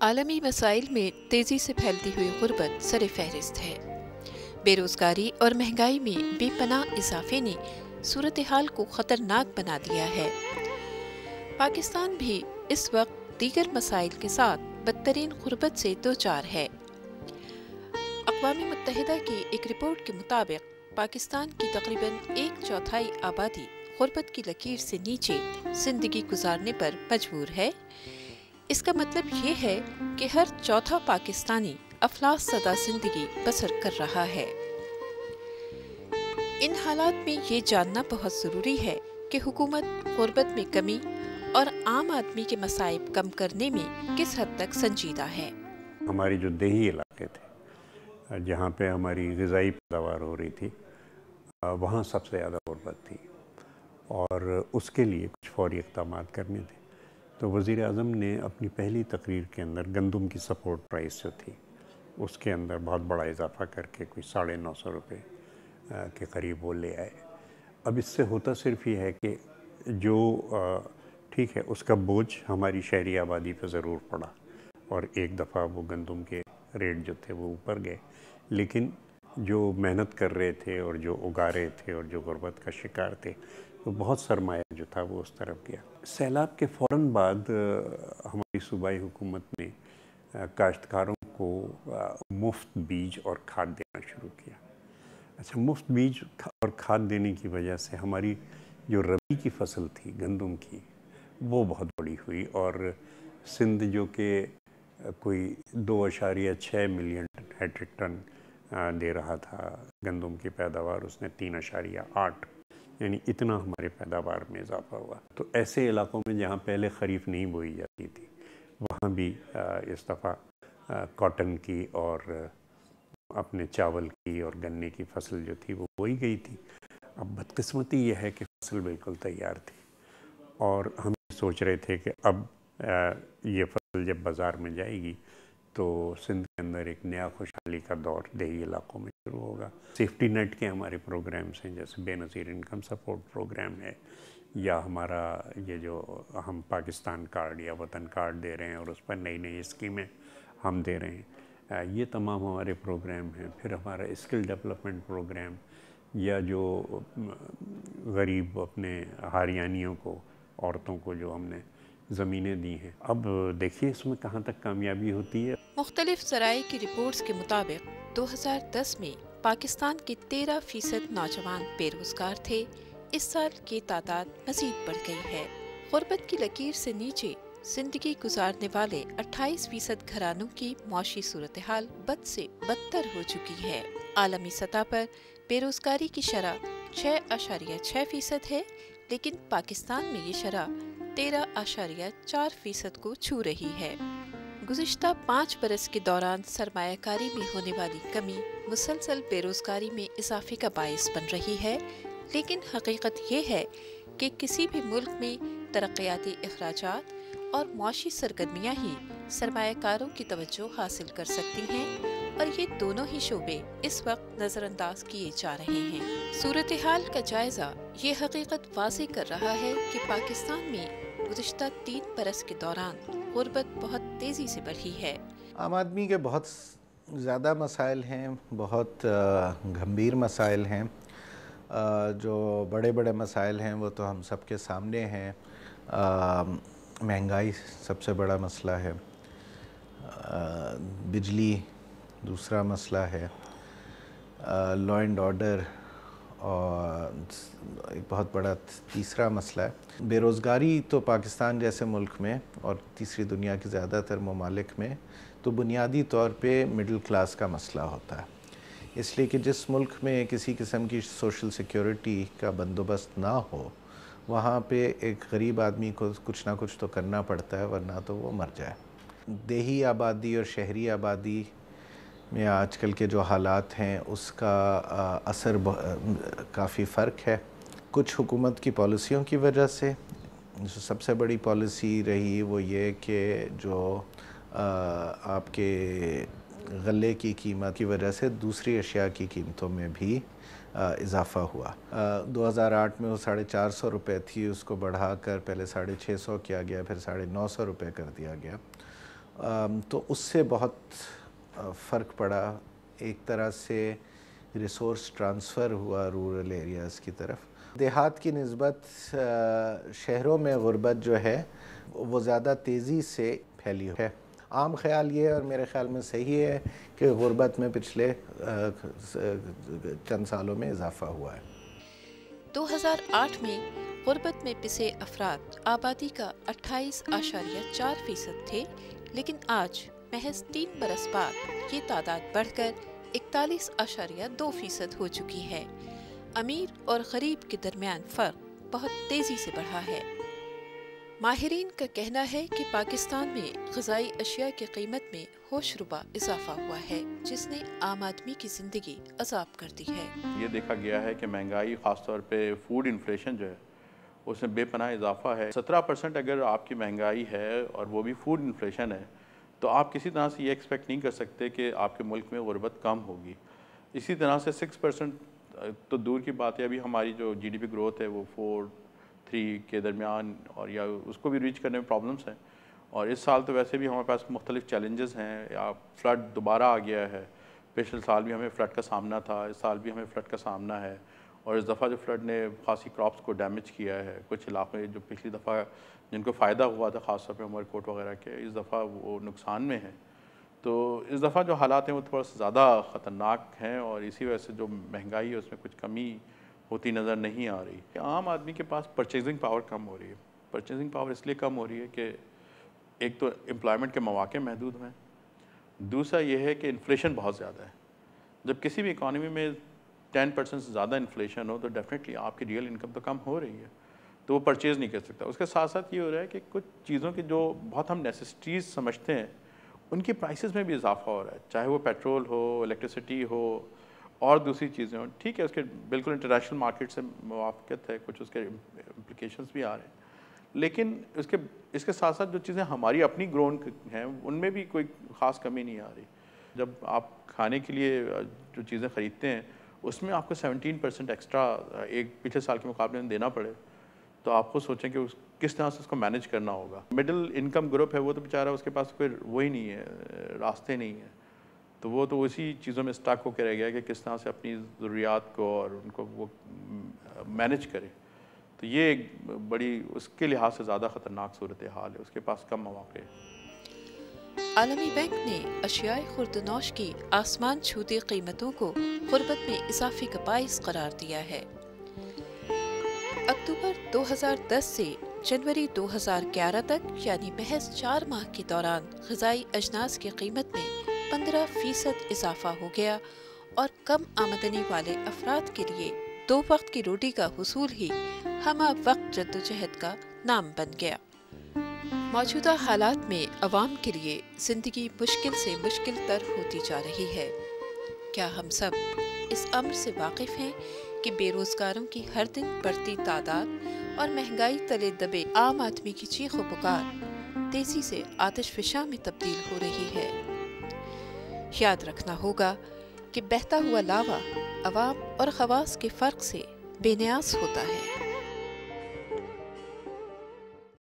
عالمی مسائل میں تیزی سے پھیلتی ہوئی غربت سر فہرست ہے۔ بے روزگاری اور مہنگائی میں بے پناہ اضافے نے صورتحال کو خطرناک بنا دیا ہے۔ پاکستان بھی اس وقت دیگر مسائل کے ساتھ بدترین غربت سے دوچار ہے۔ اقوام متحدہ کی ایک رپورٹ کے مطابق پاکستان کی تقریباً 1/4 آبادی غربت کی لکیر سے نیچے زندگی گزارنے پر مجبور ہے۔ اس کا مطلب یہ ہے کہ ہر چوتھا پاکستانی افلاس زدہ زندگی بسر کر رہا ہے۔ ان حالات میں یہ جاننا بہت ضروری ہے کہ حکومت غربت میں کمی اور عام آدمی کے مصائب کم کرنے میں کس حد تک سنجیدہ ہے۔ ہماری جو دیہی علاقے تھے جہاں پہ ہماری غذائی پیداوار ہو رہی تھی وہاں سب سے زیادہ غربت تھی اور اس کے لیے کچھ فوری اقدامات کرنے تھے۔ تو وزیر اعظم نے اپنی پہلی تقریر کے اندر گندم کی سپورٹ پرائس جو تھی اس کے اندر بہت بڑا اضافہ کر کے کوئی 950 روپے کے قریب وہ لے آئے۔ اب اس سے ہوتا صرف یہ ہے کہ جو ٹھیک ہے اس کا بوجھ ہماری شہری آبادی پہ ضرور پڑا اور ایک دفعہ وہ گندم کے ریٹ جو تھے وہ اوپر گئے، لیکن جو محنت کر رہے تھے اور جو اگا رہے تھے اور جو غربت کا شکار تھے تو بہت سرمایہ جو تھا وہ اس طرف گیا۔ سیلاب کے فوراً بعد ہماری صوبائی حکومت نے کاشتکاروں کو مفت بیج اور کھاد دینا شروع کیا۔ اچھا، مفت بیج اور کھاد دینے کی وجہ سے ہماری جو ربی کی فصل تھی گندم کی وہ بہت بڑی ہوئی اور سندھ جو کہ کوئی 2.6 ملین میٹرک ٹن دے رہا تھا گندم کی پیداوار، اس نے 3.8 یعنی اتنا ہمارے پیداوار میں اضافہ ہوا۔ تو ایسے علاقوں میں جہاں پہلے خریف نہیں بوئی جاتی تھی وہاں بھی اس دفعہ کاٹن کی اور اپنے چاول کی اور گنے کی فصل جو تھی وہ بوئی گئی تھی۔ اب بدقسمتی یہ ہے کہ فصل بالکل تیار تھی اور ہم سوچ رہے تھے کہ اب یہ فصل جب بازار میں جائے گی تو سندھ کے اندر ایک نیا خوشحالی کا دور دیہی علاقوں میں شروع ہوگا۔ سیفٹی نیٹ کے ہمارے پروگرامز ہیں جیسے بے نظیر انکم سپورٹ پروگرام ہے یا ہمارا یہ جو ہم پاکستان کارڈ یا وطن کارڈ دے رہے ہیں اور اس پر نئی نئی اسکیمیں ہم دے رہے ہیں، یہ تمام ہمارے پروگرام ہیں۔ پھر ہمارا اسکل ڈیولپمنٹ پروگرام یا جو غریب اپنے ہاریانیوں کو عورتوں کو جو ہم نے زمینیں دی ہیں، اب دیکھیے اس میں کہاں تک کامیابی ہوتی ہے۔ مختلف ذرائع کی رپورٹس کے مطابق 2010 میں پاکستان کے 13% نوجوان بے روزگار تھے۔ اس سال یہ تعداد مزید بڑھ گئی ہے۔ غربت کی لکیر سے نیچے زندگی گزارنے والے 28% گھرانوں کی معاشی صورتحال بد سے بدتر ہو چکی ہے۔ عالمی سطح پر بے روزگاری کی شرح 6.6% ہے، لیکن پاکستان میں یہ شرح 13.4% کو چھو رہی ہے۔ گزشتہ 5 برس کے دوران سرمایہ کاری میں ہونے والی کمی مسلسل بے روزگاری میں اضافے کا باعث بن رہی ہے، لیکن حقیقت یہ ہے کہ کسی بھی ملک میں ترقیاتی اخراجات اور معاشی سرگرمیاں ہی سرمایہ کاروں کی توجہ حاصل کر سکتی ہیں، اور یہ دونوں ہی شعبے اس وقت نظر انداز کیے جا رہے ہیں۔ صورتحال کا جائزہ یہ حقیقت واضح کر رہا ہے کہ پاکستان میں گزشتہ 3 برس کے دوران غربت بہت تیزی سے بڑھی ہے۔ عام آدمی کے بہت زیادہ مسائل ہیں، بہت گھمبیر مسائل ہیں۔ جو بڑے بڑے مسائل ہیں وہ تو ہم سب کے سامنے ہیں۔ مہنگائی سب سے بڑا مسئلہ ہے، بجلی دوسرا مسئلہ ہے، لا اینڈ آرڈر اور ایک بہت بڑا تیسرا مسئلہ ہے۔ بے روزگاری تو پاکستان جیسے ملک میں اور تیسری دنیا کے زیادہ تر ممالک میں تو بنیادی طور پہ مڈل کلاس کا مسئلہ ہوتا ہے، اس لیے کہ جس ملک میں کسی قسم کی سوشل سیکیورٹی کا بندوبست نہ ہو وہاں پہ ایک غریب آدمی کو کچھ نہ کچھ تو کرنا پڑتا ہے ورنہ تو وہ مر جائے۔ دیہی آبادی اور شہری آبادی میں آج کل کے جو حالات ہیں اس کا اثر کافی فرق ہے۔ کچھ حکومت کی پالیسیوں کی وجہ سے جو سب سے بڑی پالیسی رہی وہ یہ کہ جو آپ کے غلے کی قیمت کی وجہ سے دوسری اشیاء کی قیمتوں میں بھی اضافہ ہوا۔ 2008 میں وہ 450 روپے تھی، اس کو بڑھا کر پہلے 650 کیا گیا، پھر 950 روپے کر دیا گیا، تو اس سے بہت فرق پڑا. ایک طرح سے ریسورس ٹرانسفر ہوا رورل ایریاز کی طرف. دیہات کی نسبت شہروں میں غربت جو ہے وہ زیادہ تیزی سے پھیلی ہے. عام خیال یہ اور میرے خیال میں صحیح ہے کہ غربت میں پچھلے چند سالوں میں اضافہ ہوا ہے. 2008 میں غربت میں پسے افراد آبادی کا 28.4% تھے، لیکن آج محض 3 برس بعد یہ تعداد بڑھ کر 41.2% ہو چکی ہے. امیر اور غریب کے درمیان فرق بہت تیزی سے بڑھا ہے. ماہرین کا کہنا ہے کہ پاکستان میں غذائی اشیاء کی قیمت میں ہوش ربا اضافہ ہوا ہے، جس نے عام آدمی کی زندگی عذاب کر دی ہے. یہ دیکھا گیا ہے کہ مہنگائی، خاص طور پہ فوڈ انفلیشن جو ہے اس میں بے پناہ اضافہ ہے. 17% اگر آپ کی مہنگائی ہے اور وہ بھی فوڈ انفلیشن ہے تو آپ کسی طرح سے یہ ایکسپیکٹ نہیں کر سکتے کہ آپ کے ملک میں غربت کم ہوگی. اسی طرح سے 6% تو دور کی بات ہے، ابھی ہماری جو جی ڈی پی گروتھ ہے وہ 4-3 کے درمیان، اور یا اس کو بھی ریچ کرنے میں پرابلمس ہیں. اور اس سال تو ویسے بھی ہمارے پاس مختلف چیلنجز ہیں. یا فلڈ دوبارہ آ گیا ہے، پچھلے سال بھی ہمیں فلڈ کا سامنا تھا، اس سال بھی ہمیں فلڈ کا سامنا ہے. اور اس دفعہ جو فلڈ نے خاصی کراپس کو ڈیمیج کیا ہے. کچھ علاقے جو پچھلی دفعہ جن کو فائدہ ہوا تھا، خاص طور پہ عمر کوٹ وغیرہ کے، اس دفعہ وہ نقصان میں ہیں. تو اس دفعہ جو حالات ہیں وہ تھوڑا سا زیادہ خطرناک ہیں، اور اسی وجہ سے جو مہنگائی ہے اس میں کچھ کمی ہوتی نظر نہیں آ رہی. عام آدمی کے پاس پرچیزنگ پاور کم ہو رہی ہے. پرچیزنگ پاور اس لیے کم ہو رہی ہے کہ ایک تو امپلائمنٹ کے مواقع محدود ہیں، دوسرا یہ ہے کہ انفلیشن بہت زیادہ ہے. جب کسی بھی اکانومی میں 10% سے زیادہ انفلیشن ہو تو ڈیفینیٹلی آپ کی ریئل انکم تو کم ہو رہی ہے، تو وہ پرچیز نہیں کر سکتا. اس کے ساتھ ساتھ یہ ہو رہا ہے کہ کچھ چیزوں کی جو بہت ہم نیسیسٹیز سمجھتے ہیں ان کی پرائسز میں بھی اضافہ ہو رہا ہے، چاہے وہ پیٹرول ہو، الیکٹریسٹی ہو اور دوسری چیزیں ہوں. ٹھیک ہے، اس کے بالکل انٹرنیشنل مارکیٹ سے موافقت ہے، کچھ اس کے امپلیکیشنز بھی آ رہے ہیں، لیکن اس کے ساتھ ساتھ جو چیزیں ہماری اپنی گرون ہیں ان میں بھی کوئی خاص کمی نہیں آ رہی. جب آپ کھانے کے لیے جو چیزیں خریدتے ہیں اس میں آپ کو 17% ایکسٹرا ایک پچھلے سال کے مقابلے میں دینا پڑے تو آپ خود سوچیں کہ کس طرح سے اس کو مینیج کرنا ہوگا. مڈل انکم گروپ ہے وہ تو بیچارہ اس کے پاس کوئی وہی نہیں ہے، راستے نہیں ہیں، تو وہ تو اسی چیزوں میں اسٹک ہو کے رہ گیا کہ کس طرح سے اپنی ضروریات کو اور ان کو وہ مینیج کرے. تو یہ ایک بڑی اس کے لحاظ سے زیادہ خطرناک صورتحال ہے، اس کے پاس کم مواقع ہے. عالمی بینک نے اشیاء خوردنوش کی آسمان چھوتی قیمتوں کو غربت میں اضافے کا باعث قرار دیا ہے. اکتوبر 2010 سے جنوری 2011 تک یعنی محض 4 ماہ کے دوران غذائی اجناس کی قیمت میں 15% اضافہ ہو گیا، اور کم آمدنی والے افراد کے لیے 2 وقت کی روٹی کا حصول ہی ہمہ وقت جدوجہد کا نام بن گیا. موجودہ حالات میں عوام کے لیے زندگی مشکل سے مشکل تر ہوتی جا رہی ہے. کیا ہم سب اس امر سے واقف ہیں کہ بے روزگاروں کی ہر دن بڑھتی تعداد اور مہنگائی تلے دبے عام آدمی کی چیخ و پکار تیزی سے آتش فشاں میں تبدیل ہو رہی ہے؟ یاد رکھنا ہوگا کہ بہتا ہوا لاوا عوام اور خواص کے فرق سے بے نیاز ہوتا ہے.